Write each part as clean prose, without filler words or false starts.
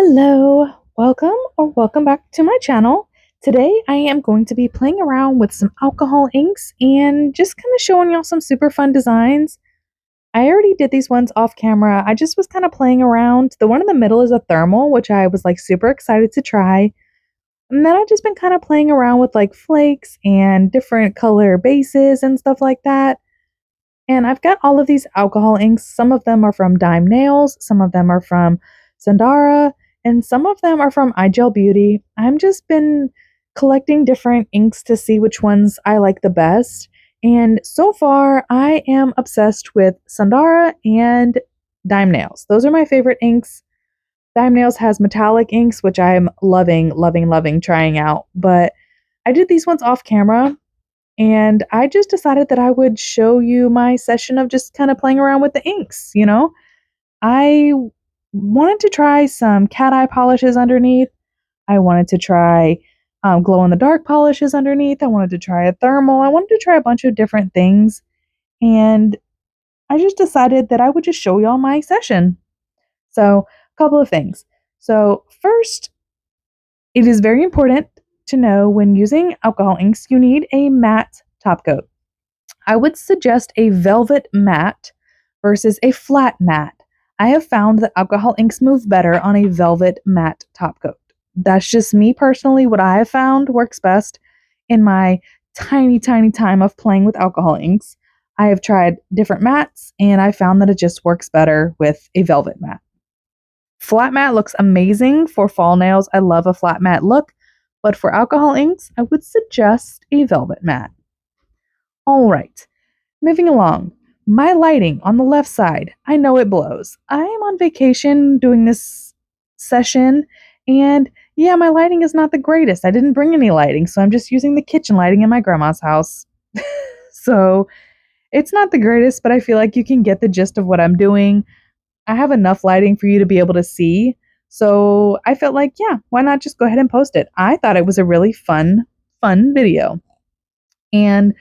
Hello, welcome back to my channel. Today I am going to be playing around with some alcohol inks and just kind of showing y'all some super fun designs. I already did these ones off camera. I just was kind of playing around. The one in the middle is a thermal, which I was like super excited to try. And then I've just been kind of playing around with like flakes and different color bases and stuff like that. And I've got all of these alcohol inks. Some of them are from Dyme Nails, some of them are from Sundara, and some of them are from iGel Beauty. I've just been collecting different inks to see which ones I like the best. And so far, I am obsessed with Sundara and Dyme Nails. Those are my favorite inks. Dyme Nails has metallic inks, which I am loving trying out. But I did these ones off camera and I just decided that I would show you my session of just kind of playing around with the inks. I wanted to try some cat eye polishes underneath. I wanted to try glow in the dark polishes underneath. I wanted to try a thermal. I wanted to try a bunch of different things. And I just decided that I would just show y'all my session. So, a couple of things. So, first, it is very important to know when using alcohol inks, you need a matte top coat. I would suggest a velvet matte versus a flat matte. I have found that alcohol inks move better on a velvet matte top coat. That's just me personally. What I have found works best in my tiny time of playing with alcohol inks. I have tried different mattes and I found that it just works better with a velvet matte. Flat matte looks amazing for fall nails. I love a flat matte look, but for alcohol inks, I would suggest a velvet matte. All right, moving along. My lighting on the left side, I know it blows. I am on vacation doing this session, and yeah, my lighting is not the greatest. I didn't bring any lighting, so I'm just using the kitchen lighting in my grandma's house. So it's not the greatest, but I feel like you can get the gist of what I'm doing. I have enough lighting for you to be able to see. So I felt like, yeah, why not just go ahead and post it? I thought it was a really fun video. And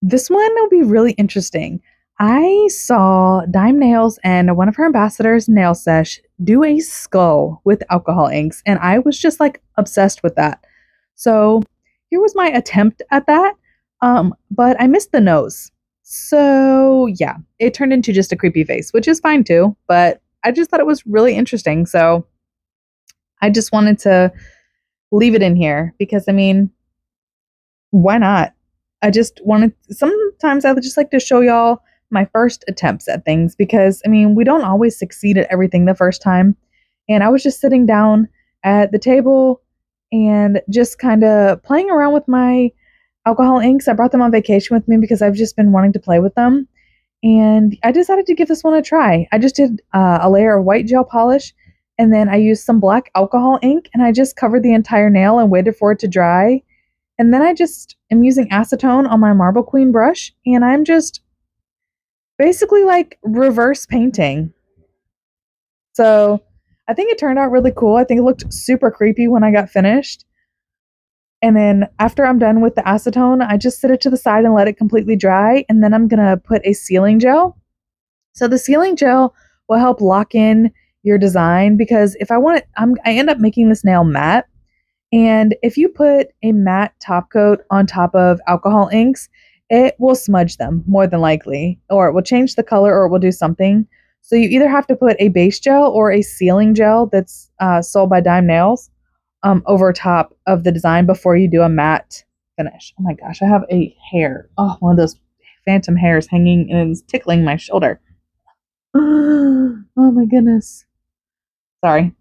this one will be really interesting. I saw Dyme Nails and one of her ambassadors, Nail Sesh, do a skull with alcohol inks, and I was just like obsessed with that. So here was my attempt at that, but I missed the nose. So yeah, it turned into just a creepy face, which is fine too, but I just thought it was really interesting. So I just wanted to leave it in here because I mean, why not? Sometimes I would just like to show y'all my first attempts at things because I mean, we don't always succeed at everything the first time. And I was just sitting down at the table and just kind of playing around with my alcohol inks. I brought them on vacation with me because I've just been wanting to play with them. And I decided to give this one a try. I just did a layer of white gel polish and then I used some black alcohol ink and I just covered the entire nail and waited for it to dry. And then I just am using acetone on my Marble Queen brush and I'm just basically like reverse painting. So I think it turned out really cool. I think it looked super creepy when I got finished. And then after I'm done with the acetone, I just set it to the side and let it completely dry. And then I'm going to put a sealing gel. So the sealing gel will help lock in your design because if I want it, I end up making this nail matte. And if you put a matte top coat on top of alcohol inks, it will smudge them more than likely, or it will change the color or it will do something. So you either have to put a base gel or a sealing gel that's sold by Dyme Nails over top of the design before you do a matte finish. Oh my gosh, I have a hair. Oh, one of those phantom hairs hanging and it's tickling my shoulder. Oh my goodness. Sorry.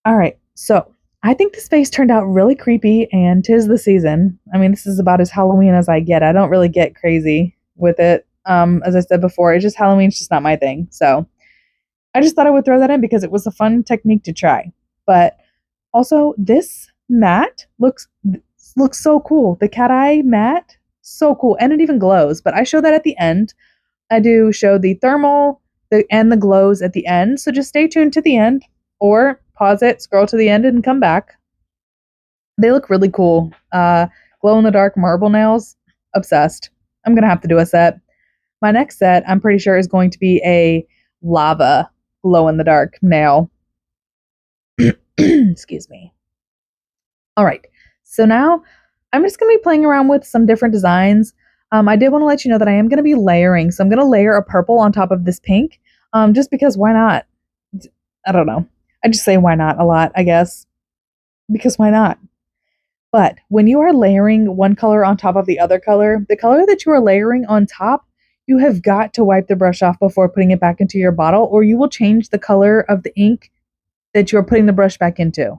All right, so I think this face turned out really creepy, and 'tis the season. I mean, this is about as Halloween as I get. I don't really get crazy with it. As I said before, it's just Halloween's just not my thing. So I just thought I would throw that in because it was a fun technique to try. But also, this matte looks so cool. The cat eye matte, so cool, and it even glows. But I show that at the end. I do show the thermal and the glows at the end. So just stay tuned to the end, or pause it, scroll to the end, and come back. They look really cool. Glow in the dark marble nails, obsessed. I'm gonna have to do a set. My next set, I'm pretty sure, is going to be a lava glow in the dark nail. Excuse me. All right, so now I'm just going to be playing around with some different designs. I did want to let you know that I am going to be layering. So I'm going to layer a purple on top of this pink, just because why not? I don't know. I just say why not a lot, I guess, because why not? But when you are layering one color on top of the color that you are layering on top, you have got to wipe the brush off before putting it back into your bottle, or you will change the color of the ink that you're putting the brush back into.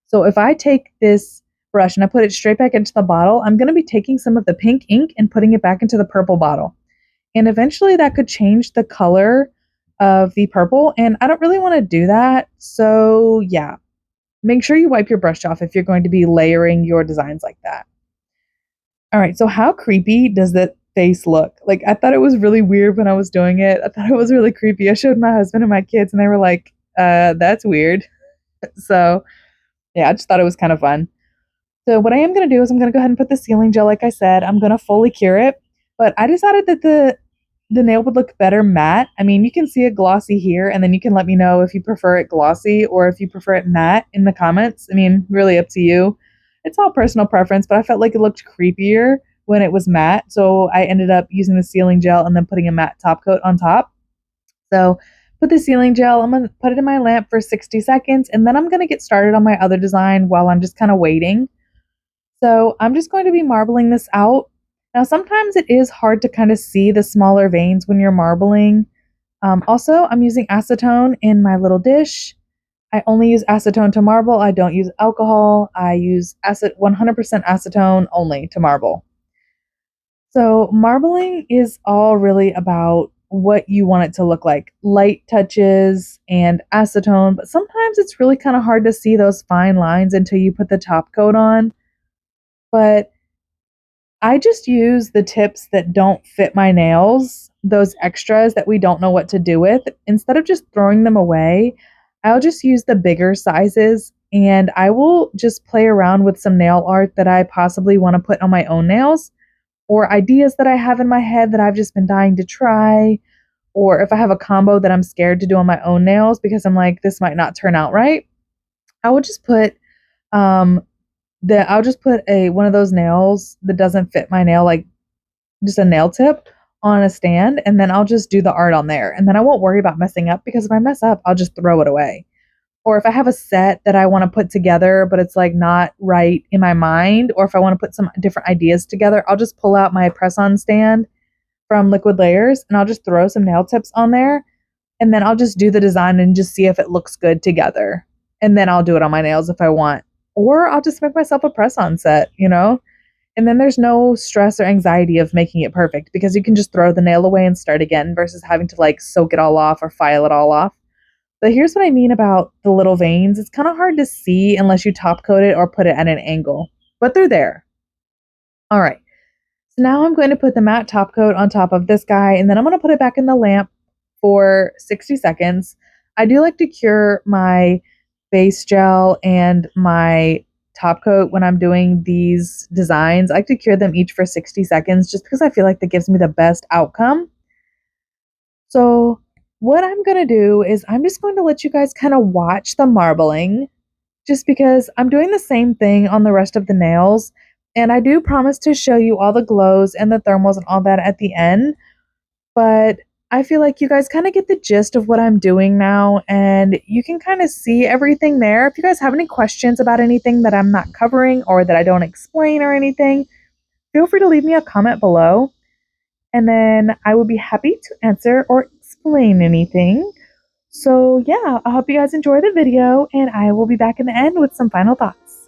So if I take this brush and I put it straight back into the bottle, I'm going to be taking some of the pink ink and putting it back into the purple bottle. And eventually that could change the color of the purple, and I don't really want to do that. So yeah, make sure you wipe your brush off if you're going to be layering your designs like that. All right, so how creepy does that face look? Like, I thought it was really weird when I was doing it. I thought it was really creepy. I showed my husband and my kids, and they were like, that's weird. So, yeah, I just thought it was kind of fun. So, what I am going to do is I'm going to go ahead and put the sealing gel, like I said. I'm going to fully cure it. But I decided that the nail would look better matte. I mean, you can see it glossy here, and then you can let me know if you prefer it glossy or if you prefer it matte in the comments. I mean, really up to you. It's all personal preference, but I felt like it looked creepier when it was matte, so I ended up using the sealing gel and then putting a matte top coat on top. So put the sealing gel, I'm going to put it in my lamp for 60 seconds, and then I'm going to get started on my other design while I'm just kind of waiting. So I'm just going to be marbling this out. Now, sometimes it is hard to kind of see the smaller veins when you're marbling. Also, I'm using acetone in my little dish. I only use acetone to marble. I don't use alcohol. I use 100% acetone only to marble. So marbling is all really about what you want it to look like. Light touches and acetone, but sometimes it's really kind of hard to see those fine lines until you put the top coat on. But I just use the tips that don't fit my nails, those extras that we don't know what to do with. Instead of just throwing them away, I'll just use the bigger sizes and I will just play around with some nail art that I possibly want to put on my own nails, or ideas that I have in my head that I've just been dying to try, or if I have a combo that I'm scared to do on my own nails because I'm like, this might not turn out right. I would just put um I'll just put a one of those nails that doesn't fit my nail, like just a nail tip on a stand, and then I'll just do the art on there. And then I won't worry about messing up because if I mess up, I'll just throw it away. Or if I have a set that I want to put together, but it's like not right in my mind, or if I want to put some different ideas together, I'll just pull out my press on stand from Liquid Layers and I'll just throw some nail tips on there. And then I'll just do the design and just see if it looks good together. And then I'll do it on my nails if I want. Or I'll just make myself a press on set, you know? And then there's no stress or anxiety of making it perfect because you can just throw the nail away and start again versus having to like soak it all off or file it all off. But here's what I mean about the little veins. It's kind of hard to see unless you top coat it or put it at an angle, but they're there. All right. So now I'm going to put the matte top coat on top of this guy, and then I'm going to put it back in the lamp for 60 seconds. I do like to cure my base gel and my top coat when I'm doing these designs. I like to cure them each for 60 seconds just because I feel like that gives me the best outcome. So what I'm going to do is I'm just going to let you guys kind of watch the marbling just because I'm doing the same thing on the rest of the nails. And I do promise to show you all the glows and the thermals and all that at the end. But I feel like you guys kind of get the gist of what I'm doing now, and you can kind of see everything there. If you guys have any questions about anything that I'm not covering or that I don't explain or anything, feel free to leave me a comment below, and then I will be happy to answer or explain anything. So yeah, I hope you guys enjoy the video, and I will be back in the end with some final thoughts.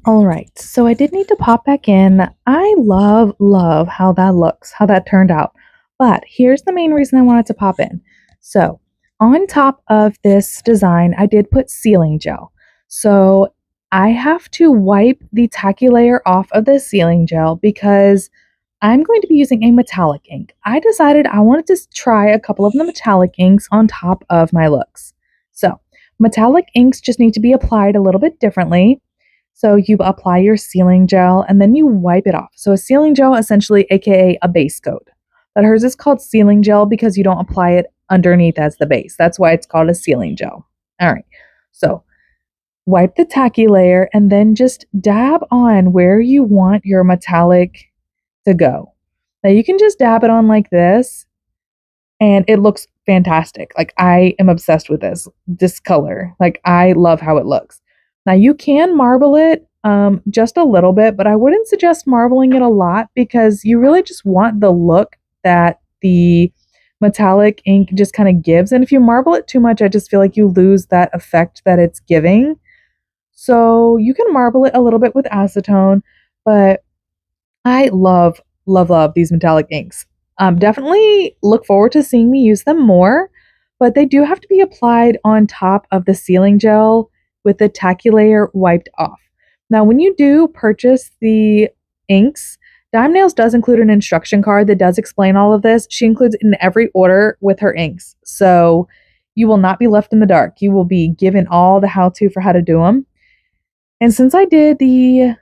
All right, so I did need to pop back in. I love how that looks, how that turned out. But here's the main reason I wanted to pop in. So, on top of this design, I did put sealing gel. So, I have to wipe the tacky layer off of the sealing gel because I'm going to be using a metallic ink. I decided I wanted to try a couple of the metallic inks on top of my looks. So, metallic inks just need to be applied a little bit differently. So you apply your sealing gel and then you wipe it off. So a sealing gel, essentially, aka a base coat. But hers is called sealing gel because you don't apply it underneath as the base. That's why it's called a sealing gel. All right. So wipe the tacky layer and then just dab on where you want your metallic to go. Now you can just dab it on like this and it looks fantastic. Like I am obsessed with this color. Like I love how it looks. Now you can marble it just a little bit, but I wouldn't suggest marbling it a lot because you really just want the look that the metallic ink just kind of gives. And if you marble it too much, I just feel like you lose that effect that it's giving. So you can marble it a little bit with acetone, but I love, love, love these metallic inks. Definitely look forward to seeing me use them more, but they do have to be applied on top of the sealing gel with the tacky layer wiped off. Now, when you do purchase the inks, Dyme Nails does include an instruction card that does explain all of this. She includes it in every order with her inks. So you will not be left in the dark. You will be given all the how to for how to do them. And since I did the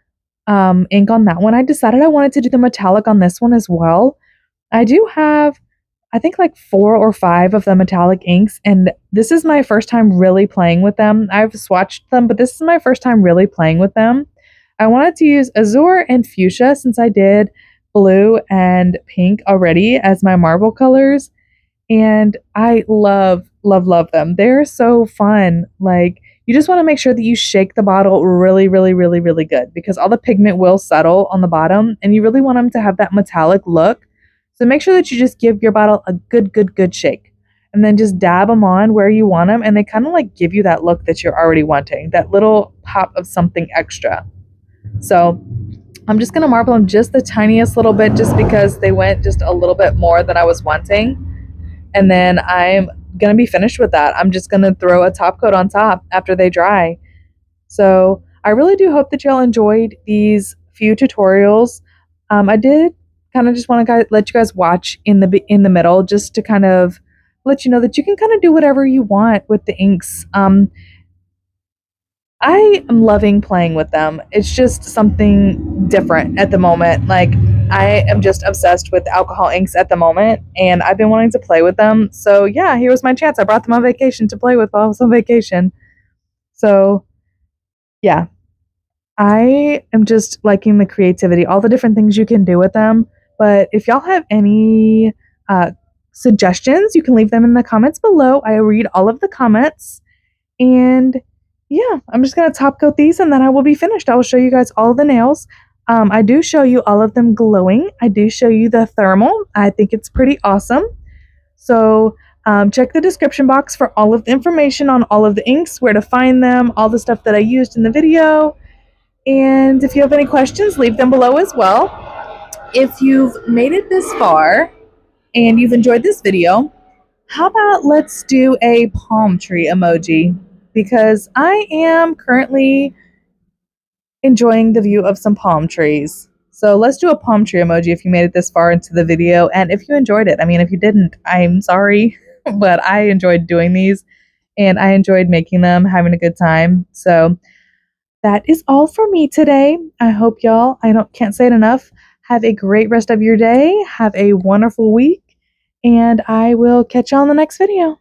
ink on that one, I decided I wanted to do the metallic on this one as well. I do have, I think, like 4 or 5 of the metallic inks, and this is my first time really playing with them. I've swatched them, but this is my first time really playing with them. I wanted to use azure and fuchsia since I did blue and pink already as my marble colors, and I love, love, love them. They're so fun. Like, you just want to make sure that you shake the bottle really, really, really, really good because all the pigment will settle on the bottom and you really want them to have that metallic look. So make sure that you just give your bottle a good, good, good shake and then just dab them on where you want them. And they kind of like give you that look that you're already wanting, that little pop of something extra. So I'm just going to marble them just the tiniest little bit just because they went just a little bit more than I was wanting. And then I'm going to be finished with that. I'm just going to throw a top coat on top after they dry. So I really do hope that y'all enjoyed these few tutorials. I did kind of just want to let you guys watch in the middle just to kind of let you know that you can kind of do whatever you want with the inks. I am loving playing with them. It's just something different at the moment. Like, I am just obsessed with alcohol inks at the moment, and I've been wanting to play with them. So, yeah, here was my chance. I brought them on vacation to play with while I was on vacation. So, yeah, I am just liking the creativity, all the different things you can do with them. But if y'all have any suggestions, you can leave them in the comments below. I read all of the comments. And yeah, I'm just going to top coat these and then I will be finished. I will show you guys all the nails. I do show you all of them glowing. I do show you the thermal. I think it's pretty awesome. So check the description box for all of the information on all of the inks, where to find them, all the stuff that I used in the video. And if you have any questions, leave them below as well. If you've made it this far and you've enjoyed this video, how about let's do a palm tree emoji? Because I am currently enjoying the view of some palm trees. So let's do a palm tree emoji if you made it this far into the video and if you enjoyed it. I mean, if you didn't, I'm sorry, but I enjoyed doing these and I enjoyed making them, having a good time. So that is all for me today. I hope y'all, can't say it enough, have a great rest of your day. Have a wonderful week. And I will catch y'all in the next video.